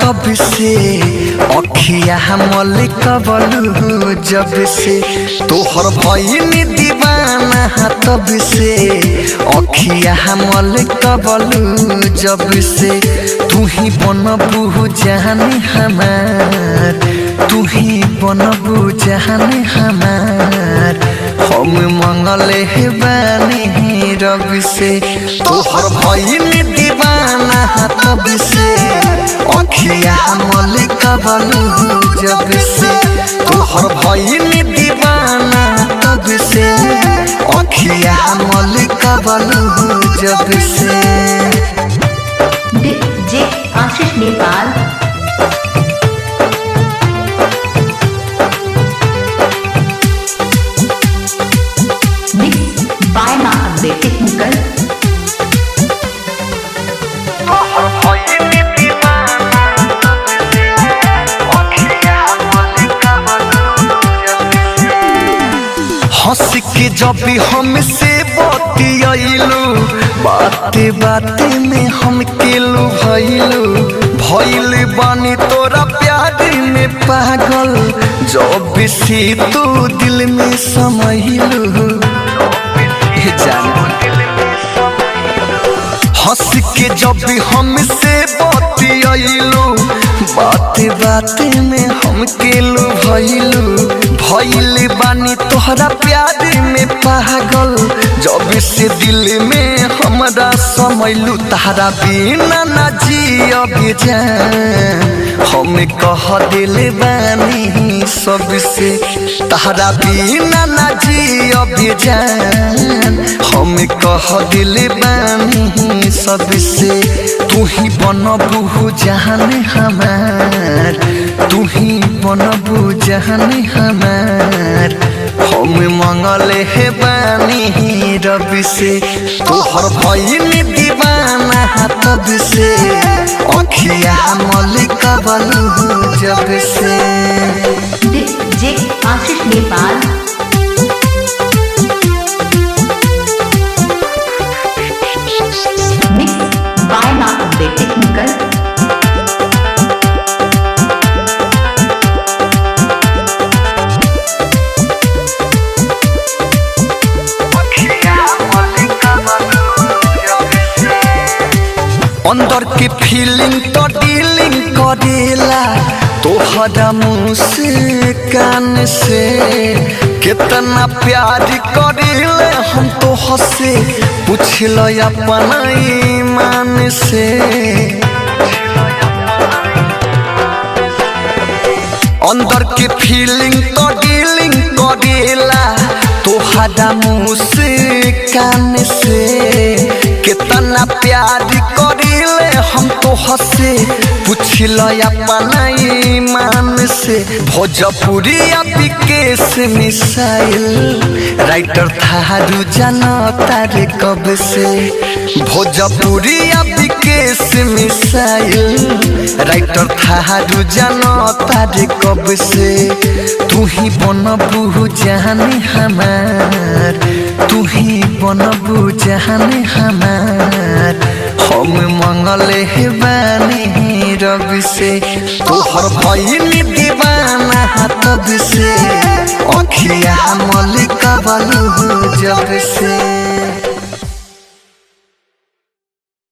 तब से अखिया मलिक बलू जब से तोहर भइनी दीवाना तब से अखिया मलिक बलू जब से तू ही बनबू जानी हमार तू ही बनबू जानी हमार हम मंगले बानी रब से तोहर भइनी दीवाना तब से अखिया मलिक बलू जब से तोहर भइनी दीवाना तब से अखिया मलिक बलू जब से। जे आशीष नेपाल बाय मां बेटे मुकल हंस के जब भी हमसे बतियाइलू बाते बाते में हम केलू भइल बानी तोरा प्यार में पागल जब से तू दिल में समहिलू हंस के जब भी हमसे बतियाइलू बाते बाते में हम केलू भइल बानी तोहरा प्यार में पागल जब से दिल में हमरा समैलू तहरा बिना ना जियब जान हम कह दिल बानी सबसे तहरा बिना ना जियब जान हम कह दिल बानी सबसे तू ही बनबू जान हमार तू ही बनबू जान हमार हम मंगले बानी रब से तोहर भइनी दीवाना तब से अखिया मलिक बलू जब से। जे आशीष नेपाल बाय मां बेटे मुकल अंदर के फीलिंग तो डीलिंग करेला तोहरा मुस्कान से कितना प्यार करेले हम तो हंसे पूछल अपना ईमान से अंदर के फीलिंग तो डीलिंग करेला तोहरा मुस्कान से कितना प्यार करेले हम तो हंसे पूछल अपना ईमान से भोजपुरी विकेश मिसाइल राइटर थारू जानता रे कब से भोजपुरी विकेश मिसाइल राइटर थारू जानता रे कब से तू ही बनबू जानी हमार तू ही बनबू जानी हमार हम मंगले बानी रब से तोहर भइनी दीवाना तब से अखिया मलिक बलू जब से।